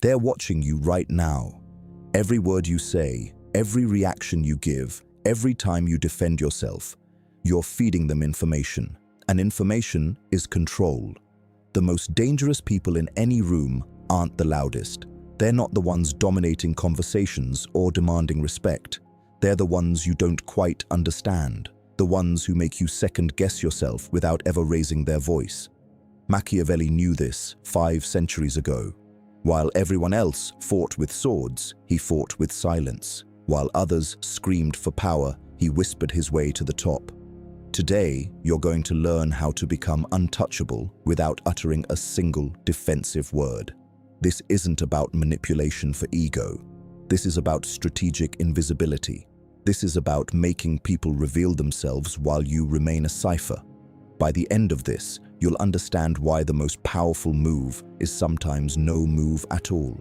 They're watching you right now. Every word you say, every reaction you give, every time you defend yourself, you're feeding them information. And information is control. The most dangerous people in any room aren't the loudest. They're not the ones dominating conversations or demanding respect. They're the ones you don't quite understand, the ones who make you second-guess yourself without ever raising their voice. Machiavelli knew this 5 centuries ago. While everyone else fought with swords, he fought with silence. While others screamed for power, he whispered his way to the top. Today, you're going to learn how to become untouchable without uttering a single defensive word. This isn't about manipulation for ego. This is about strategic invisibility. This is about making people reveal themselves while you remain a cipher. By the end of this, you'll understand why the most powerful move is sometimes no move at all.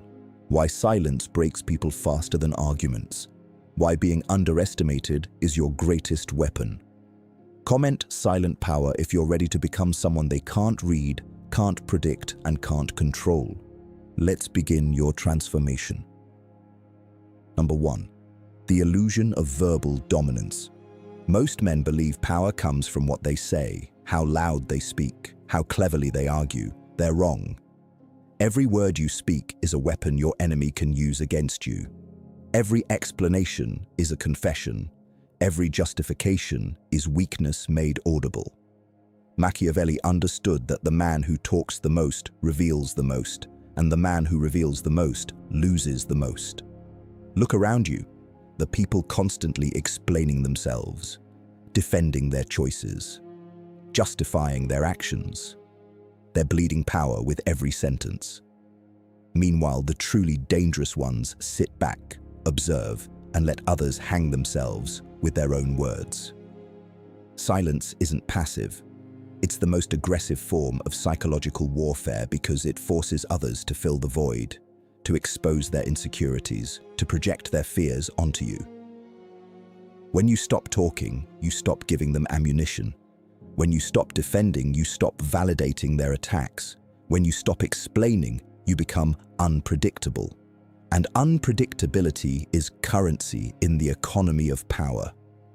Why silence breaks people faster than arguments. Why being underestimated is your greatest weapon. Comment silent power if you're ready to become someone they can't read, can't predict, and can't control. Let's begin your transformation. Number 1. The illusion of verbal dominance. Most men believe power comes from what they say, how loud they speak, how cleverly they argue. They're wrong. Every word you speak is a weapon your enemy can use against you. Every explanation is a confession. Every justification is weakness made audible. Machiavelli understood that the man who talks the most reveals the most, and the man who reveals the most loses the most. Look around you, the people constantly explaining themselves, defending their choices, justifying their actions. They're bleeding power with every sentence. Meanwhile, the truly dangerous ones sit back, observe, and let others hang themselves with their own words. Silence isn't passive. It's the most aggressive form of psychological warfare because it forces others to fill the void, to expose their insecurities, to project their fears onto you. When you stop talking, you stop giving them ammunition. When you stop defending, you stop validating their attacks. When you stop explaining, you become unpredictable. And unpredictability is currency in the economy of power.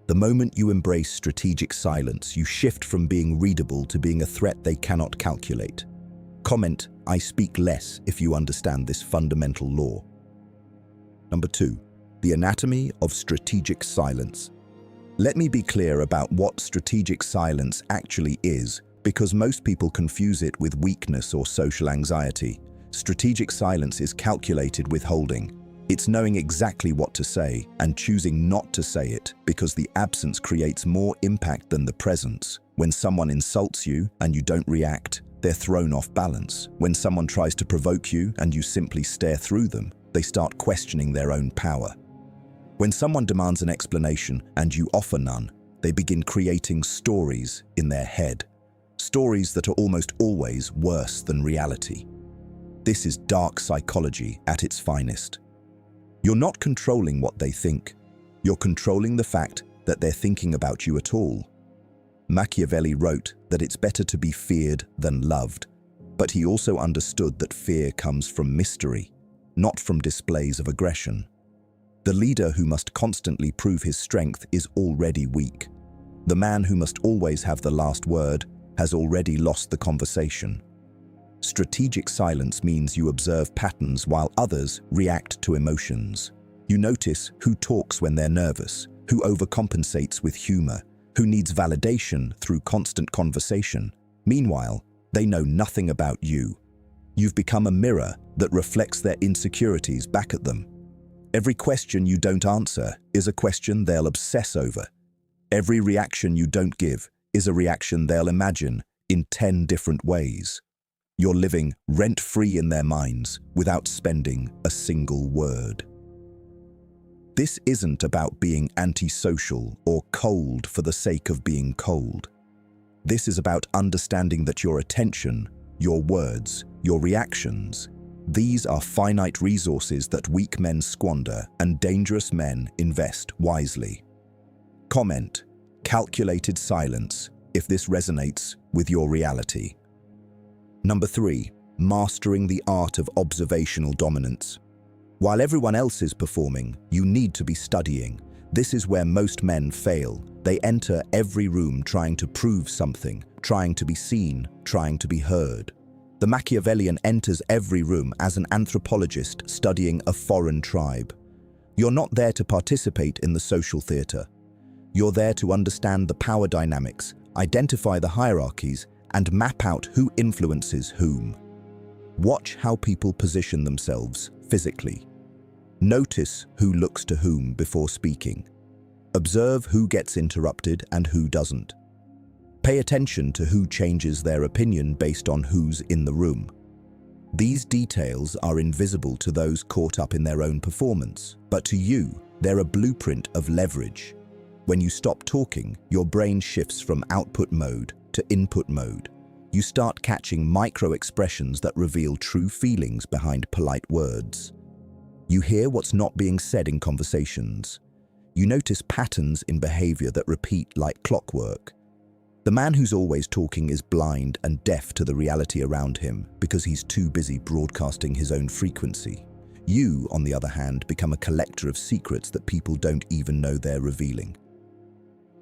The moment you embrace strategic silence, you shift from being readable to being a threat they cannot calculate. Comment, I speak less if you understand this fundamental law. Number 2, the anatomy of strategic silence. Let me be clear about what strategic silence actually is, because most people confuse it with weakness or social anxiety. Strategic silence is calculated withholding. It's knowing exactly what to say and choosing not to say it because the absence creates more impact than the presence. When someone insults you and you don't react, they're thrown off balance. When someone tries to provoke you and you simply stare through them, they start questioning their own power. When someone demands an explanation and you offer none, they begin creating stories in their head. Stories that are almost always worse than reality. This is dark psychology at its finest. You're not controlling what they think. You're controlling the fact that they're thinking about you at all. Machiavelli wrote that it's better to be feared than loved, but he also understood that fear comes from mystery, not from displays of aggression. The leader who must constantly prove his strength is already weak. The man who must always have the last word has already lost the conversation. Strategic silence means you observe patterns while others react to emotions. You notice who talks when they're nervous, who overcompensates with humor, who needs validation through constant conversation. Meanwhile, they know nothing about you. You've become a mirror that reflects their insecurities back at them. Every question you don't answer is a question they'll obsess over. Every reaction you don't give is a reaction they'll imagine in 10 different ways. You're living rent-free in their minds without spending a single word. This isn't about being antisocial or cold for the sake of being cold. This is about understanding that your attention, your words, your reactions, these are finite resources that weak men squander and dangerous men invest wisely. Comment, calculated silence, if this resonates with your reality. Number 3, mastering the art of observational dominance. While everyone else is performing, you need to be studying. This is where most men fail. They enter every room trying to prove something, trying to be seen, trying to be heard. The Machiavellian enters every room as an anthropologist studying a foreign tribe. You're not there to participate in the social theater. You're there to understand the power dynamics, identify the hierarchies, and map out who influences whom. Watch how people position themselves physically. Notice who looks to whom before speaking. Observe who gets interrupted and who doesn't. Pay attention to who changes their opinion based on who's in the room. These details are invisible to those caught up in their own performance, but to you, they're a blueprint of leverage. When you stop talking, your brain shifts from output mode to input mode. You start catching micro-expressions that reveal true feelings behind polite words. You hear what's not being said in conversations. You notice patterns in behavior that repeat like clockwork. The man who's always talking is blind and deaf to the reality around him because he's too busy broadcasting his own frequency. You, on the other hand, become a collector of secrets that people don't even know they're revealing.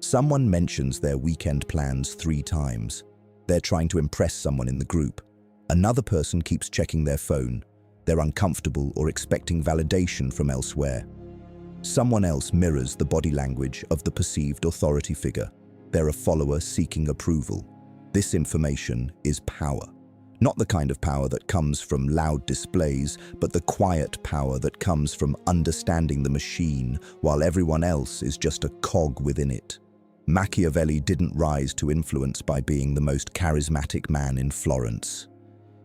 Someone mentions their weekend plans 3 times. They're trying to impress someone in the group. Another person keeps checking their phone. They're uncomfortable or expecting validation from elsewhere. Someone else mirrors the body language of the perceived authority figure. They're a follower seeking approval. This information is power. Not the kind of power that comes from loud displays, but the quiet power that comes from understanding the machine while everyone else is just a cog within it. Machiavelli didn't rise to influence by being the most charismatic man in Florence.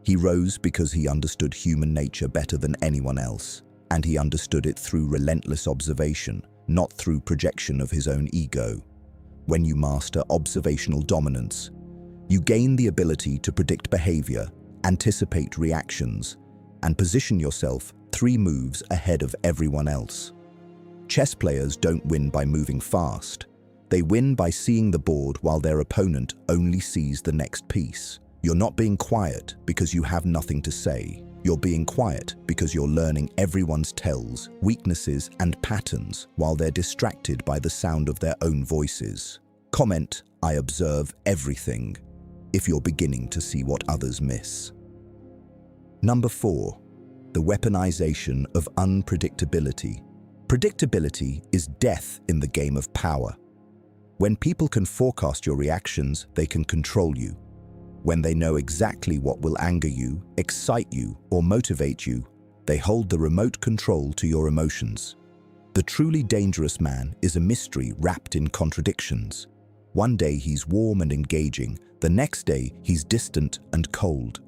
He rose because he understood human nature better than anyone else, and he understood it through relentless observation, not through projection of his own ego. When you master observational dominance, you gain the ability to predict behavior, anticipate reactions, and position yourself 3 moves ahead of everyone else. Chess players don't win by moving fast. They win by seeing the board while their opponent only sees the next piece. You're not being quiet because you have nothing to say. You're being quiet because you're learning everyone's tells, weaknesses, and patterns while they're distracted by the sound of their own voices. Comment, "I observe everything," if you're beginning to see what others miss. Number 4. The weaponization of unpredictability. Predictability is death in the game of power. When people can forecast your reactions, they can control you. When they know exactly what will anger you, excite you, or motivate you, they hold the remote control to your emotions. The truly dangerous man is a mystery wrapped in contradictions. One day he's warm and engaging, the next day he's distant and cold.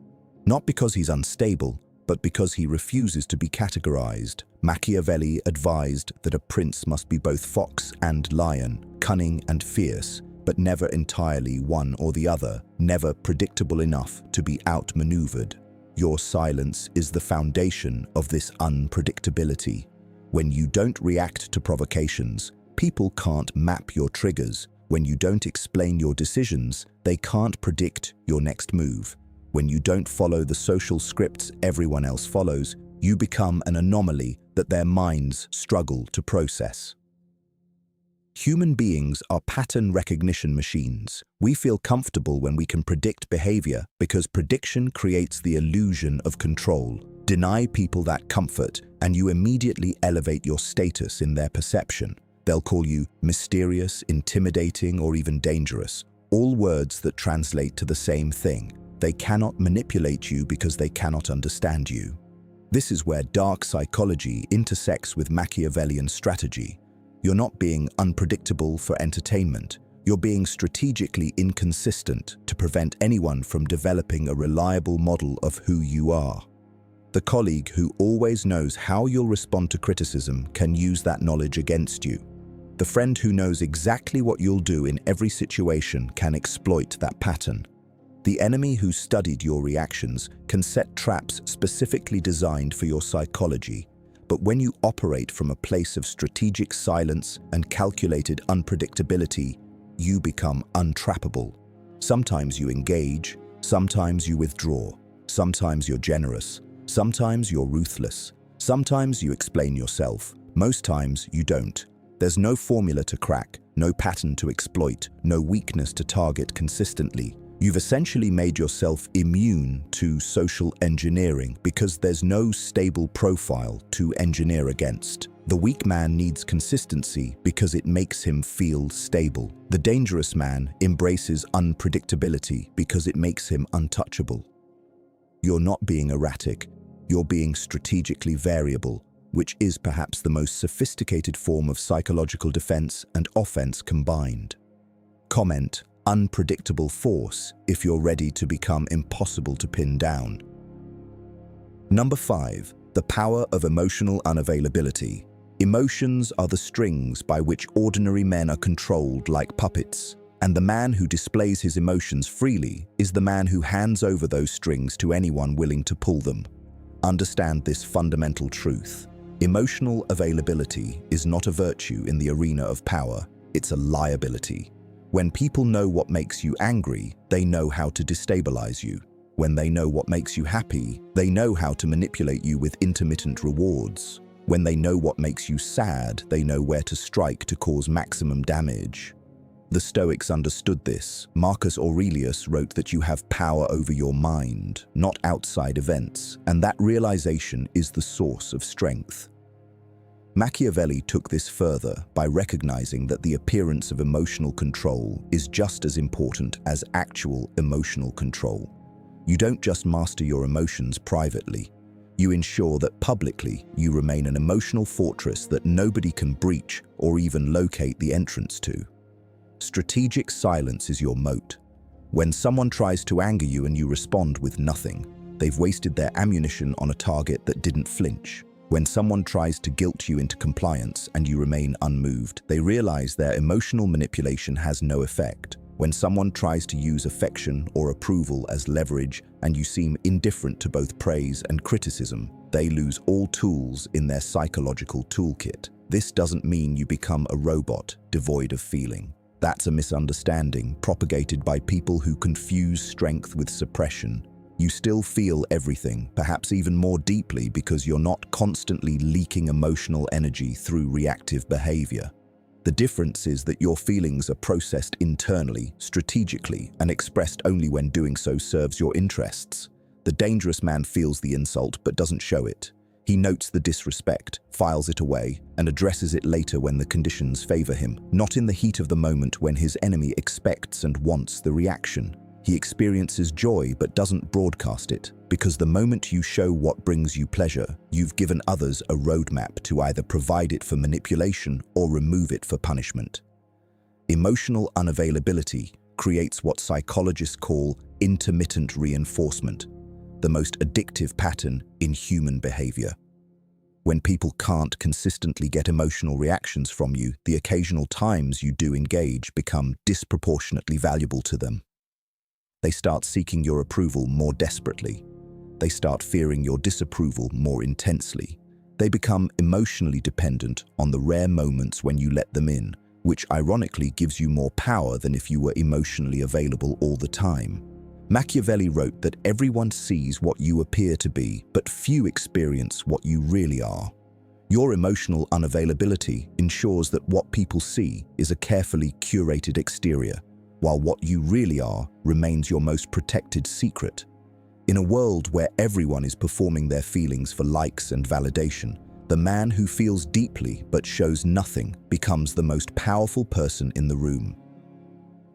Not because he's unstable, but because he refuses to be categorized. Machiavelli advised that a prince must be both fox and lion, cunning and fierce, but never entirely one or the other, never predictable enough to be outmaneuvered. Your silence is the foundation of this unpredictability. When you don't react to provocations, people can't map your triggers. When you don't explain your decisions, they can't predict your next move. When you don't follow the social scripts everyone else follows, you become an anomaly that their minds struggle to process. Human beings are pattern recognition machines. We feel comfortable when we can predict behavior because prediction creates the illusion of control. Deny people that comfort, and you immediately elevate your status in their perception. They'll call you mysterious, intimidating, or even dangerous, all words that translate to the same thing. They cannot manipulate you because they cannot understand you. This is where dark psychology intersects with Machiavellian strategy. You're not being unpredictable for entertainment. You're being strategically inconsistent to prevent anyone from developing a reliable model of who you are. The colleague who always knows how you'll respond to criticism can use that knowledge against you. The friend who knows exactly what you'll do in every situation can exploit that pattern. The enemy who studied your reactions can set traps specifically designed for your psychology. But when you operate from a place of strategic silence and calculated unpredictability, you become untrappable. Sometimes you engage, sometimes you withdraw. Sometimes you're generous. Sometimes you're ruthless. Sometimes you explain yourself. Most times you don't. There's no formula to crack, no pattern to exploit, no weakness to target consistently. You've essentially made yourself immune to social engineering because there's no stable profile to engineer against. The weak man needs consistency because it makes him feel stable. The dangerous man embraces unpredictability because it makes him untouchable. You're not being erratic, you're being strategically variable, which is perhaps the most sophisticated form of psychological defense and offense combined. Comment: unpredictable force if you're ready to become impossible to pin down. Number 5. The power of emotional unavailability. Emotions are the strings by which ordinary men are controlled like puppets, and the man who displays his emotions freely is the man who hands over those strings to anyone willing to pull them. Understand this fundamental truth. Emotional availability is not a virtue in the arena of power, it's a liability. When people know what makes you angry, they know how to destabilize you. When they know what makes you happy, they know how to manipulate you with intermittent rewards. When they know what makes you sad, they know where to strike to cause maximum damage. The Stoics understood this. Marcus Aurelius wrote that you have power over your mind, not outside events, and that realization is the source of strength. Machiavelli took this further by recognizing that the appearance of emotional control is just as important as actual emotional control. You don't just master your emotions privately. You ensure that publicly you remain an emotional fortress that nobody can breach or even locate the entrance to. Strategic silence is your moat. When someone tries to anger you and you respond with nothing, they've wasted their ammunition on a target that didn't flinch. When someone tries to guilt you into compliance and you remain unmoved, they realize their emotional manipulation has no effect. When someone tries to use affection or approval as leverage and you seem indifferent to both praise and criticism, they lose all tools in their psychological toolkit. This doesn't mean you become a robot devoid of feeling. That's a misunderstanding propagated by people who confuse strength with suppression. You still feel everything, perhaps even more deeply because you're not constantly leaking emotional energy through reactive behavior. The difference is that your feelings are processed internally, strategically, and expressed only when doing so serves your interests. The dangerous man feels the insult but doesn't show it. He notes the disrespect, files it away, and addresses it later when the conditions favor him, not in the heat of the moment when his enemy expects and wants the reaction. He experiences joy but doesn't broadcast it, because the moment you show what brings you pleasure, you've given others a roadmap to either provide it for manipulation or remove it for punishment. Emotional unavailability creates what psychologists call intermittent reinforcement, the most addictive pattern in human behavior. When people can't consistently get emotional reactions from you, the occasional times you do engage become disproportionately valuable to them. They start seeking your approval more desperately. They start fearing your disapproval more intensely. They become emotionally dependent on the rare moments when you let them in, which ironically gives you more power than if you were emotionally available all the time. Machiavelli wrote that everyone sees what you appear to be, but few experience what you really are. Your emotional unavailability ensures that what people see is a carefully curated exterior, while what you really are remains your most protected secret. In a world where everyone is performing their feelings for likes and validation, the man who feels deeply but shows nothing becomes the most powerful person in the room.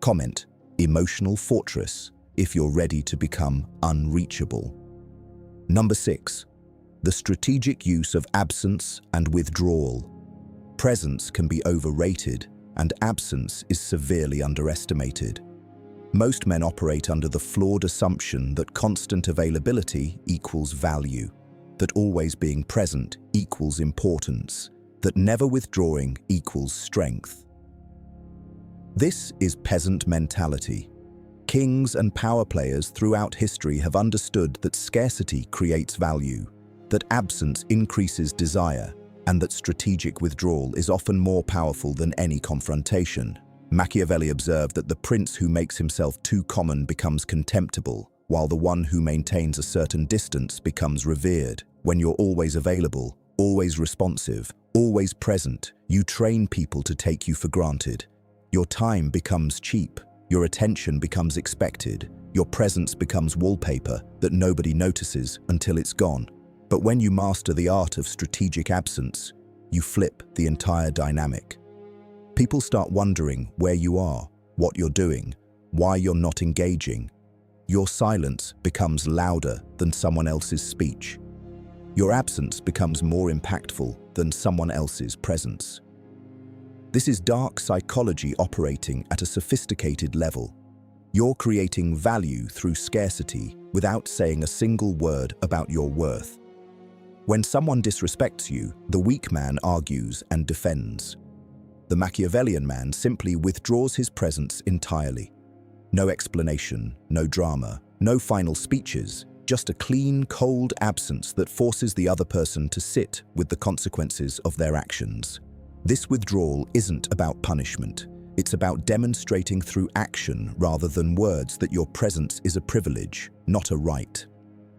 Comment: emotional fortress if you're ready to become unreachable. Number 6. The strategic use of absence and withdrawal. Presence can be overrated, and absence is severely underestimated. Most men operate under the flawed assumption that constant availability equals value, that always being present equals importance, that never withdrawing equals strength. This is peasant mentality. Kings and power players throughout history have understood that scarcity creates value, that absence increases desire, and that strategic withdrawal is often more powerful than any confrontation. Machiavelli observed that the prince who makes himself too common becomes contemptible, while the one who maintains a certain distance becomes revered. When you're always available, always responsive, always present, you train people to take you for granted. Your time becomes cheap, your attention becomes expected, your presence becomes wallpaper that nobody notices until it's gone. But when you master the art of strategic absence, you flip the entire dynamic. People start wondering where you are, what you're doing, why you're not engaging. Your silence becomes louder than someone else's speech. Your absence becomes more impactful than someone else's presence. This is dark psychology operating at a sophisticated level. You're creating value through scarcity without saying a single word about your worth. When someone disrespects you, the weak man argues and defends. The Machiavellian man simply withdraws his presence entirely. No explanation, no drama, no final speeches, just a clean, cold absence that forces the other person to sit with the consequences of their actions. This withdrawal isn't about punishment. It's about demonstrating through action rather than words that your presence is a privilege, not a right.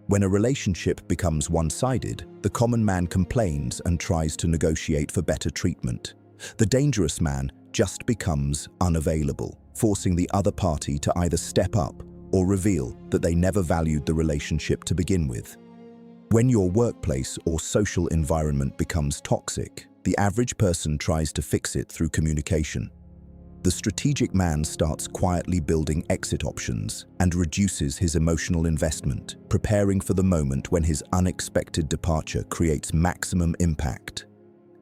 When a relationship becomes one-sided, the common man complains and tries to negotiate for better treatment. The dangerous man just becomes unavailable, forcing the other party to either step up or reveal that they never valued the relationship to begin with. When your workplace or social environment becomes toxic, the average person tries to fix it through communication. The strategic man starts quietly building exit options and reduces his emotional investment, preparing for the moment when his unexpected departure creates maximum impact.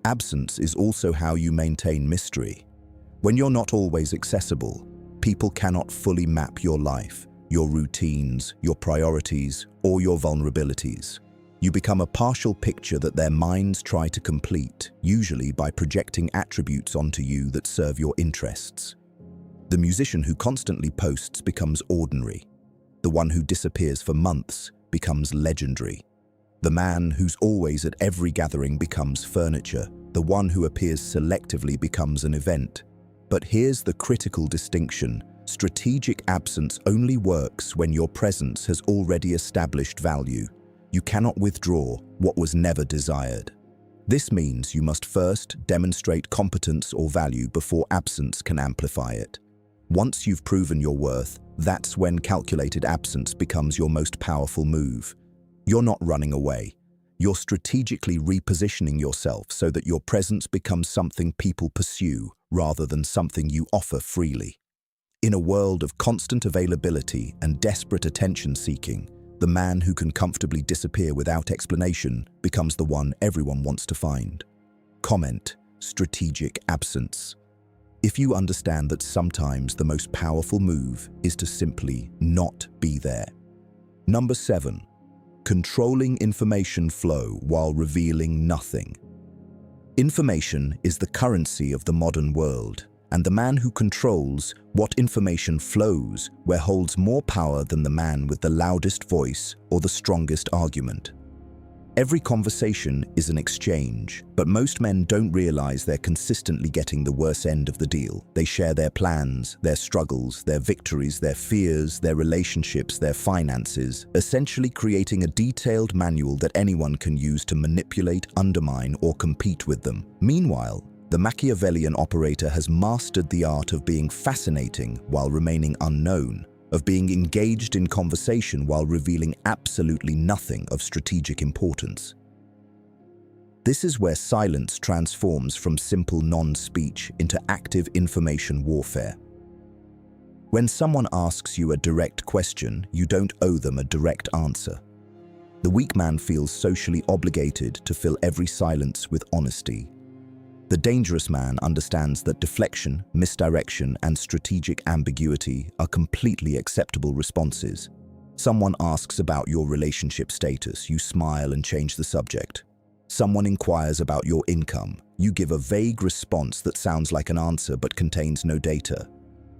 Absence is also how you maintain mystery. When you're not always accessible, people cannot fully map your life, your routines, your priorities, or your vulnerabilities. You become a partial picture that their minds try to complete, usually by projecting attributes onto you that serve your interests. The musician who constantly posts becomes ordinary. The one who disappears for months becomes legendary. The man who's always at every gathering becomes furniture. The one who appears selectively becomes an event. But here's the critical distinction. Strategic absence only works when your presence has already established value. You cannot withdraw what was never desired. This means you must first demonstrate competence or value before absence can amplify it. Once you've proven your worth, that's when calculated absence becomes your most powerful move. You're not running away. You're strategically repositioning yourself so that your presence becomes something people pursue rather than something you offer freely. In a world of constant availability and desperate attention-seeking, the man who can comfortably disappear without explanation becomes the one everyone wants to find. Comment: strategic absence. If you understand that sometimes the most powerful move is to simply not be there. Number 7. Controlling information flow while revealing nothing. Information is the currency of the modern world, and the man who controls what information flows where holds more power than the man with the loudest voice or the strongest argument. Every conversation is an exchange, but most men don't realize they're consistently getting the worse end of the deal. They share their plans, their struggles, their victories, their fears, their relationships, their finances, essentially creating a detailed manual that anyone can use to manipulate, undermine, or compete with them. Meanwhile, the Machiavellian operator has mastered the art of being fascinating while remaining unknown, of being engaged in conversation while revealing absolutely nothing of strategic importance. This is where silence transforms from simple non-speech into active information warfare. When someone asks you a direct question, you don't owe them a direct answer. The weak man feels socially obligated to fill every silence with honesty. The dangerous man understands that deflection, misdirection, and strategic ambiguity are completely acceptable responses. Someone asks about your relationship status, you smile and change the subject. Someone inquires about your income, you give a vague response that sounds like an answer but contains no data.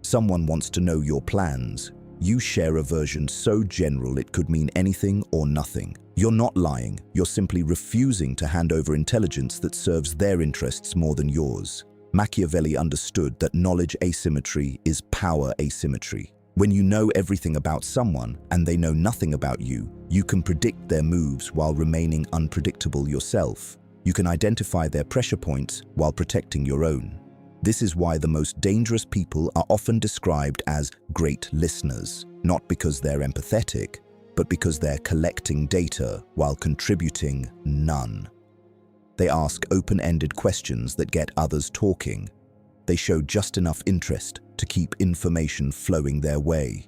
Someone wants to know your plans, you share a version so general it could mean anything or nothing. You're not lying, you're simply refusing to hand over intelligence that serves their interests more than yours. Machiavelli understood that knowledge asymmetry is power asymmetry. When you know everything about someone and they know nothing about you, you can predict their moves while remaining unpredictable yourself. You can identify their pressure points while protecting your own. This is why the most dangerous people are often described as great listeners, not because they're empathetic, but because they're collecting data while contributing none. They ask open-ended questions that get others talking. They show just enough interest to keep information flowing their way.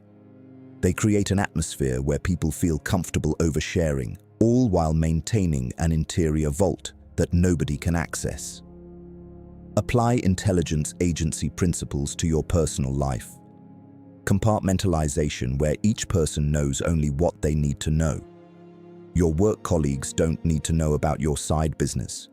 They create an atmosphere where people feel comfortable oversharing, all while maintaining an interior vault that nobody can access. Apply intelligence agency principles to your personal life. Compartmentalization, where each person knows only what they need to know. Your work colleagues don't need to know about your side business.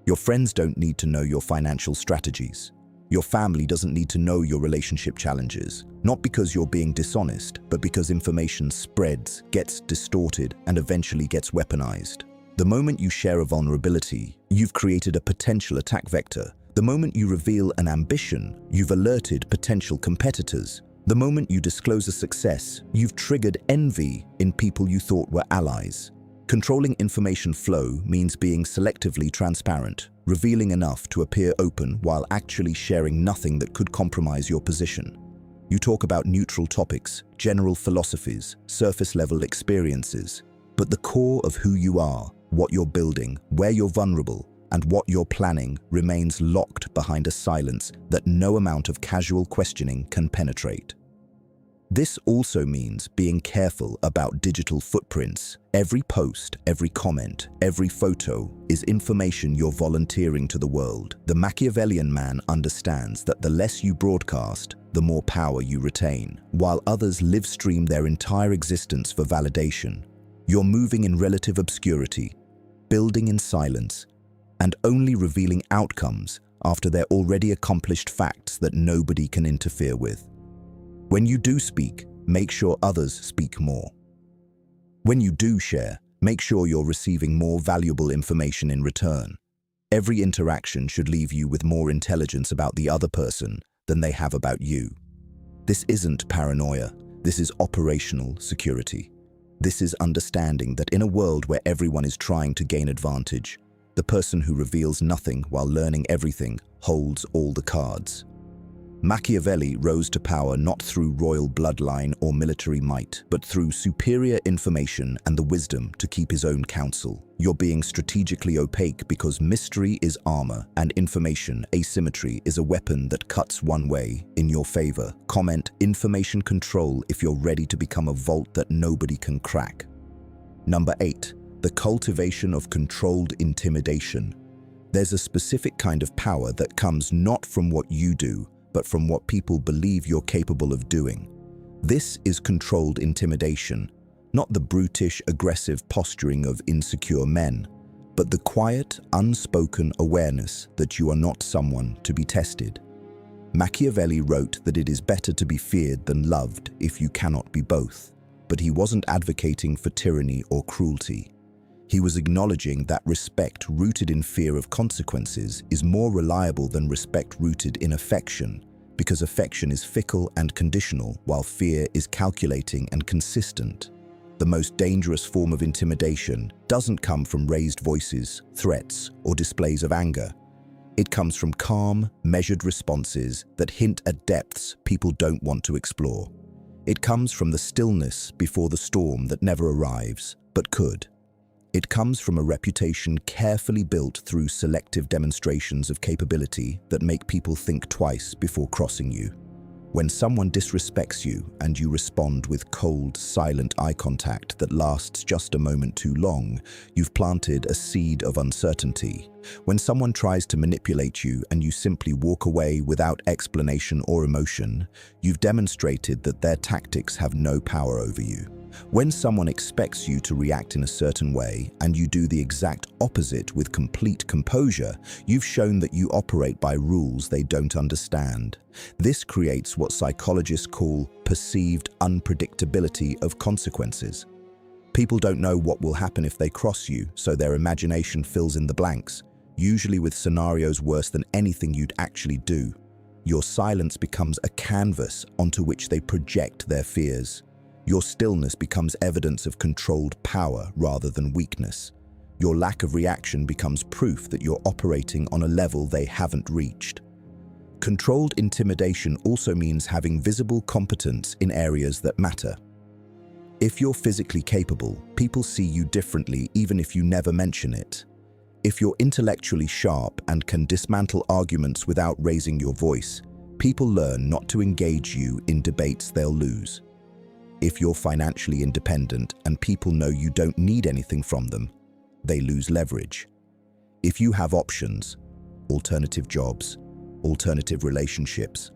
Your friends don't need to know your financial strategies. Your family doesn't need to know your relationship challenges, not because you're being dishonest, but because information spreads, gets distorted, and eventually gets weaponized. The moment you share a vulnerability, you've created a potential attack vector. The moment you reveal an ambition, you've alerted potential competitors. The moment you disclose a success, you've triggered envy in people you thought were allies. Controlling information flow means being selectively transparent, revealing enough to appear open while actually sharing nothing that could compromise your position. You talk about neutral topics, general philosophies, surface-level experiences, but the core of who you are, what you're building, where you're vulnerable, and what you're planning remains locked behind a silence that no amount of casual questioning can penetrate. This also means being careful about digital footprints. Every post, every comment, every photo is information you're volunteering to the world. The Machiavellian man understands that the less you broadcast, the more power you retain. While others live stream their entire existence for validation, you're moving in relative obscurity, building in silence, and only revealing outcomes after they're already accomplished facts that nobody can interfere with. When you do speak, make sure others speak more. When you do share, make sure you're receiving more valuable information in return. Every interaction should leave you with more intelligence about the other person than they have about you. This isn't paranoia. This is operational security. This is understanding that in a world where everyone is trying to gain advantage, the person who reveals nothing while learning everything holds all the cards. Machiavelli rose to power not through royal bloodline or military might, but through superior information and the wisdom to keep his own counsel. You're being strategically opaque because mystery is armor and information asymmetry is a weapon that cuts one way in your favor. Comment information control if you're ready to become a vault that nobody can crack. Number 8. The cultivation of controlled intimidation. There's a specific kind of power that comes not from what you do, but from what people believe you're capable of doing. This is controlled intimidation, not the brutish, aggressive posturing of insecure men, but the quiet, unspoken awareness that you are not someone to be tested. Machiavelli wrote that it is better to be feared than loved if you cannot be both, but he wasn't advocating for tyranny or cruelty. He was acknowledging that respect rooted in fear of consequences is more reliable than respect rooted in affection, because affection is fickle and conditional, while fear is calculating and consistent. The most dangerous form of intimidation doesn't come from raised voices, threats, or displays of anger. It comes from calm, measured responses that hint at depths people don't want to explore. It comes from the stillness before the storm that never arrives, but could. It comes from a reputation carefully built through selective demonstrations of capability that make people think twice before crossing you. When someone disrespects you and you respond with cold, silent eye contact that lasts just a moment too long, you've planted a seed of uncertainty. When someone tries to manipulate you and you simply walk away without explanation or emotion, you've demonstrated that their tactics have no power over you. When someone expects you to react in a certain way and you do the exact opposite with complete composure, you've shown that you operate by rules they don't understand. This creates what psychologists call perceived unpredictability of consequences. People don't know what will happen if they cross you, so their imagination fills in the blanks, usually with scenarios worse than anything you'd actually do. your silence becomes a canvas onto which they project their fears. Your stillness becomes evidence of controlled power rather than weakness. Your lack of reaction becomes proof that you're operating on a level they haven't reached. Controlled intimidation also means having visible competence in areas that matter. If you're physically capable, people see you differently even if you never mention it. If you're intellectually sharp and can dismantle arguments without raising your voice, people learn not to engage you in debates they'll lose. If you're financially independent and people know you don't need anything from them, they lose leverage. If you have options, alternative jobs, alternative relationships,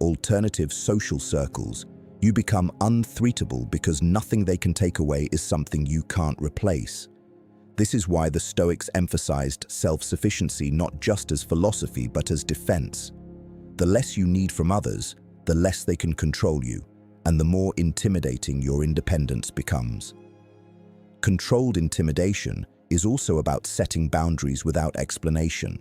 alternative social circles, you become unthreatable because nothing they can take away is something you can't replace. This is why the Stoics emphasized self-sufficiency not just as philosophy but as defense. The less you need from others, the less they can control you, and the more intimidating your independence becomes. Controlled intimidation is also about setting boundaries without explanation.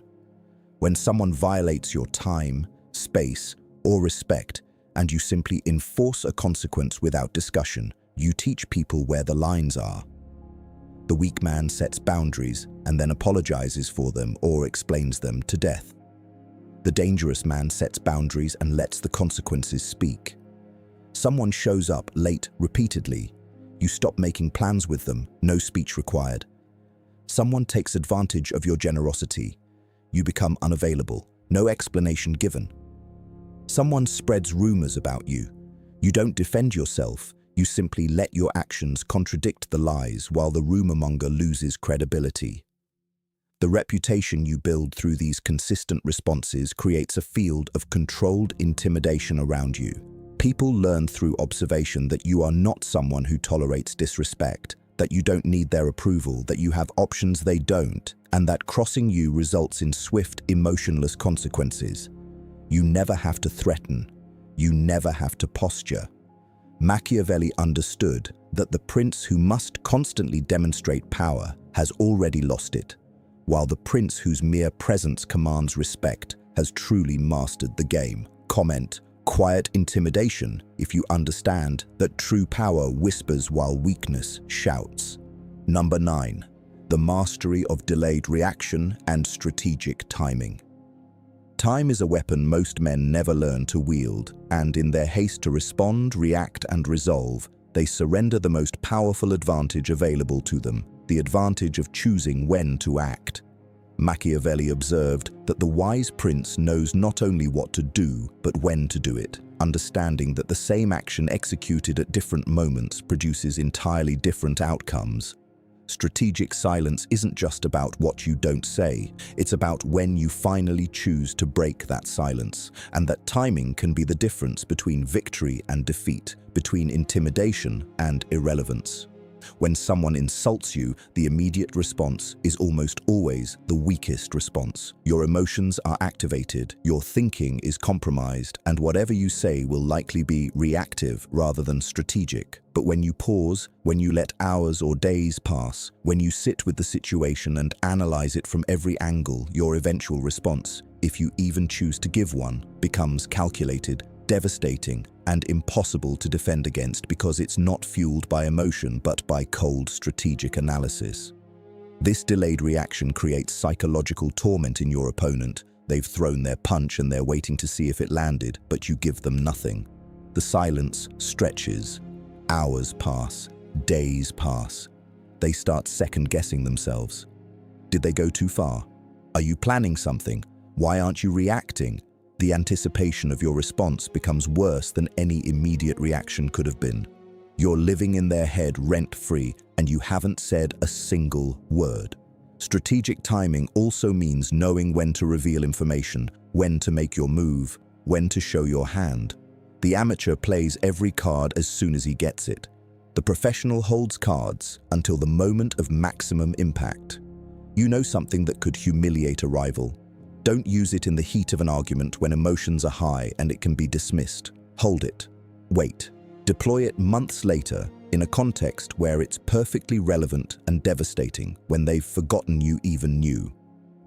When someone violates your time, space, or respect, and you simply enforce a consequence without discussion, you teach people where the lines are. The weak man sets boundaries and then apologizes for them or explains them to death. The dangerous man sets boundaries and lets the consequences speak. Someone shows up late repeatedly. You stop making plans with them, no speech required. Someone takes advantage of your generosity. You become unavailable, no explanation given. Someone spreads rumors about you. You don't defend yourself, you simply let your actions contradict the lies while the rumormonger loses credibility. The reputation you build through these consistent responses creates a field of controlled intimidation around you. People learn through observation that you are not someone who tolerates disrespect, that you don't need their approval, that you have options they don't, and that crossing you results in swift, emotionless consequences. You never have to threaten. You never have to posture. Machiavelli understood that the prince who must constantly demonstrate power has already lost it, while the prince whose mere presence commands respect has truly mastered the game. Comment: quiet intimidation if you understand that true power whispers while weakness shouts. Number 9. The mastery of delayed reaction and strategic timing. Time is a weapon most men never learn to wield, and in their haste to respond, react, and resolve, they surrender the most powerful advantage available to them, the advantage of choosing when to act. Machiavelli observed that the wise prince knows not only what to do, but when to do it, understanding that the same action executed at different moments produces entirely different outcomes. Strategic silence isn't just about what you don't say, it's about when you finally choose to break that silence, and that timing can be the difference between victory and defeat, between intimidation and irrelevance. When someone insults you, the immediate response is almost always the weakest response. Your emotions are activated, your thinking is compromised, and whatever you say will likely be reactive rather than strategic. But when you pause, when you let hours or days pass, when you sit with the situation and analyze it from every angle, your eventual response, if you even choose to give one, becomes calculated, devastating, and impossible to defend against because it's not fueled by emotion but by cold strategic analysis. This delayed reaction creates psychological torment in your opponent. They've thrown their punch and they're waiting to see if it landed, but you give them nothing. The silence stretches. Hours pass. Days pass. They start second-guessing themselves. Did they go too far? Are you planning something? Why aren't you reacting? The anticipation of your response becomes worse than any immediate reaction could have been. You're living in their head rent-free, and you haven't said a single word. Strategic timing also means knowing when to reveal information, when to make your move, when to show your hand. The amateur plays every card as soon as he gets it. The professional holds cards until the moment of maximum impact. You know something that could humiliate a rival. Don't use it in the heat of an argument when emotions are high and it can be dismissed. Hold it. Wait. Deploy it months later in a context where it's perfectly relevant and devastating when they've forgotten you even knew.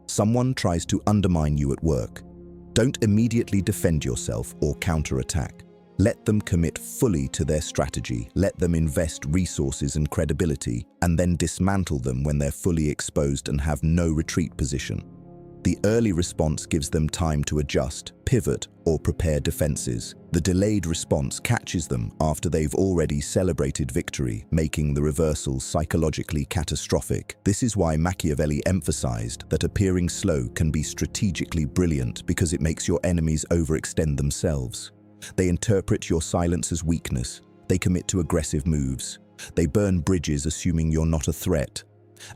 Someone tries to undermine you at work. Don't immediately defend yourself or counterattack. Let them commit fully to their strategy, let them invest resources and credibility, and then dismantle them when they're fully exposed and have no retreat position. The early response gives them time to adjust, pivot, or prepare defenses. The delayed response catches them after they've already celebrated victory, making the reversal psychologically catastrophic. This is why Machiavelli emphasized that appearing slow can be strategically brilliant because it makes your enemies overextend themselves. They interpret your silence as weakness. They commit to aggressive moves. They burn bridges assuming you're not a threat.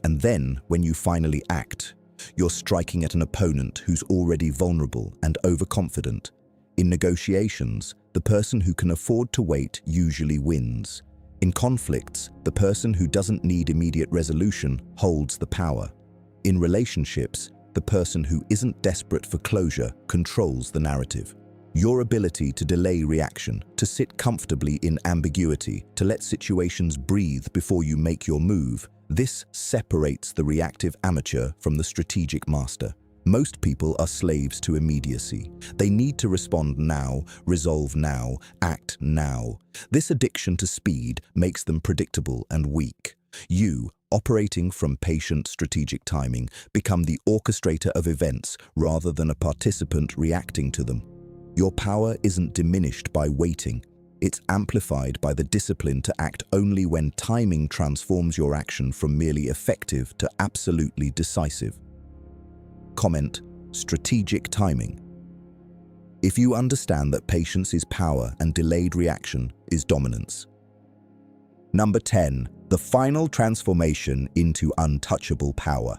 And then, when you finally act, you're striking at an opponent who's already vulnerable and overconfident. In negotiations, the person who can afford to wait usually wins. In conflicts, the person who doesn't need immediate resolution holds the power. In relationships, the person who isn't desperate for closure controls the narrative. Your ability to delay reaction, to sit comfortably in ambiguity, to let situations breathe before you make your move, this separates the reactive amateur from the strategic master. Most people are slaves to immediacy. They need to respond now, resolve now, act now. This addiction to speed makes them predictable and weak. You, operating from patient strategic timing, become the orchestrator of events rather than a participant reacting to them. Your power isn't diminished by waiting. It's amplified by the discipline to act only when timing transforms your action from merely effective to absolutely decisive. Comment: strategic timing. If you understand that patience is power and delayed reaction is dominance. Number 10. The final transformation into untouchable power.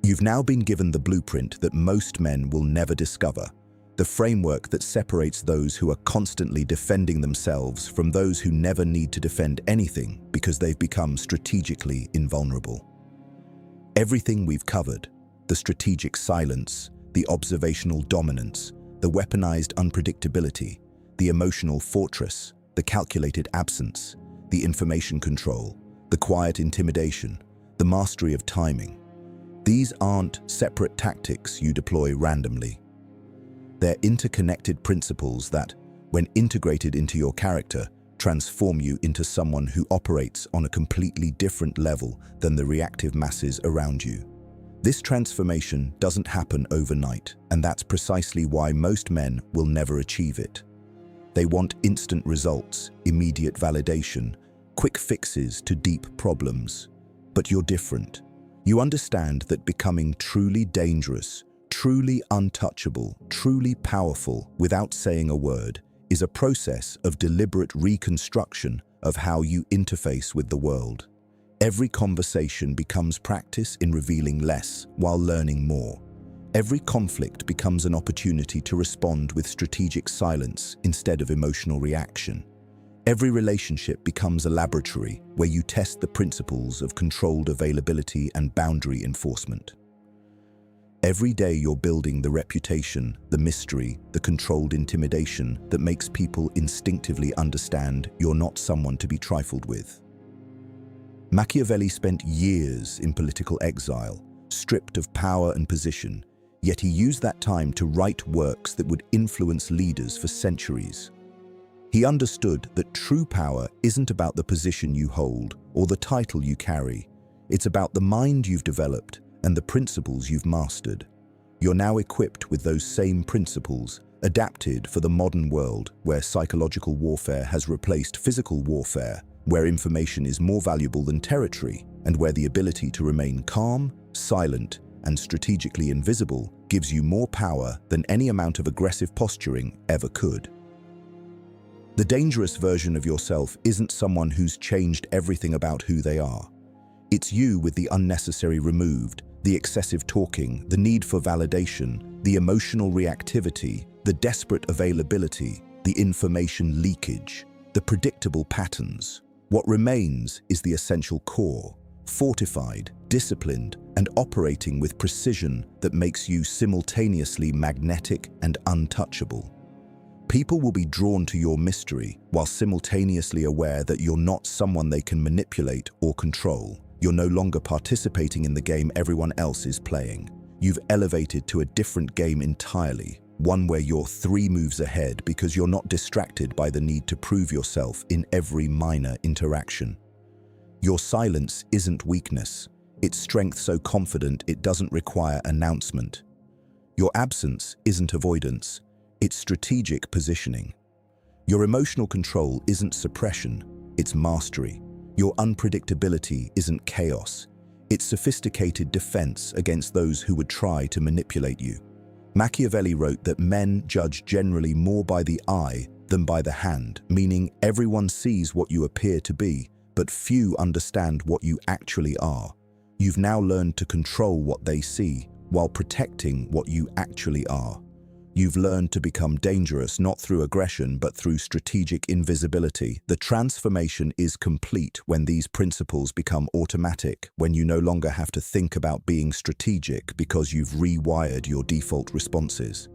You've now been given the blueprint that most men will never discover. The framework that separates those who are constantly defending themselves from those who never need to defend anything because they've become strategically invulnerable. Everything we've covered, the strategic silence, the observational dominance, the weaponized unpredictability, the emotional fortress, the calculated absence, the information control, the quiet intimidation, the mastery of timing. These aren't separate tactics you deploy randomly. They're interconnected principles that, when integrated into your character, transform you into someone who operates on a completely different level than the reactive masses around you. This transformation doesn't happen overnight, and that's precisely why most men will never achieve it. They want instant results, immediate validation, quick fixes to deep problems. But you're different. You understand that becoming truly dangerous, truly untouchable, truly powerful without saying a word is a process of deliberate reconstruction of how you interface with the world. Every conversation becomes practice in revealing less while learning more. Every conflict becomes an opportunity to respond with strategic silence instead of emotional reaction. Every relationship becomes a laboratory where you test the principles of controlled availability and boundary enforcement. Every day you're building the reputation, the mystery, the controlled intimidation that makes people instinctively understand you're not someone to be trifled with. Machiavelli spent years in political exile, stripped of power and position, yet he used that time to write works that would influence leaders for centuries. He understood that true power isn't about the position you hold or the title you carry. It's about the mind you've developed and the principles you've mastered. You're now equipped with those same principles, adapted for the modern world where psychological warfare has replaced physical warfare, where information is more valuable than territory, and where the ability to remain calm, silent, and strategically invisible gives you more power than any amount of aggressive posturing ever could. The dangerous version of yourself isn't someone who's changed everything about who they are. It's you with the unnecessary removed, the excessive talking, the need for validation, the emotional reactivity, the desperate availability, the information leakage, the predictable patterns. What remains is the essential core, fortified, disciplined, and operating with precision that makes you simultaneously magnetic and untouchable. People will be drawn to your mystery while simultaneously aware that you're not someone they can manipulate or control. You're no longer participating in the game everyone else is playing. You've elevated to a different game entirely, one where you're 3 moves ahead because you're not distracted by the need to prove yourself in every minor interaction. Your silence isn't weakness, it's strength so confident it doesn't require announcement. Your absence isn't avoidance, it's strategic positioning. Your emotional control isn't suppression, it's mastery. Your unpredictability isn't chaos, it's sophisticated defense against those who would try to manipulate you. Machiavelli wrote that men judge generally more by the eye than by the hand, meaning everyone sees what you appear to be, but few understand what you actually are. You've now learned to control what they see, while protecting what you actually are. You've learned to become dangerous not through aggression but through strategic invisibility. The transformation is complete when these principles become automatic, when you no longer have to think about being strategic because you've rewired your default responses.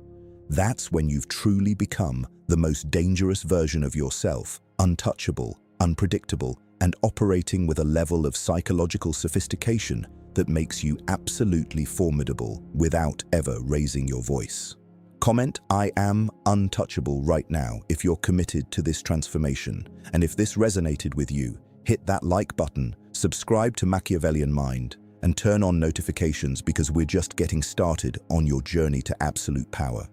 That's when you've truly become the most dangerous version of yourself, untouchable, unpredictable, and operating with a level of psychological sophistication that makes you absolutely formidable without ever raising your voice. Comment "I am untouchable" right now if you're committed to this transformation. And if this resonated with you, hit that like button, subscribe to Machiavellian Mind, and turn on notifications because we're just getting started on your journey to absolute power.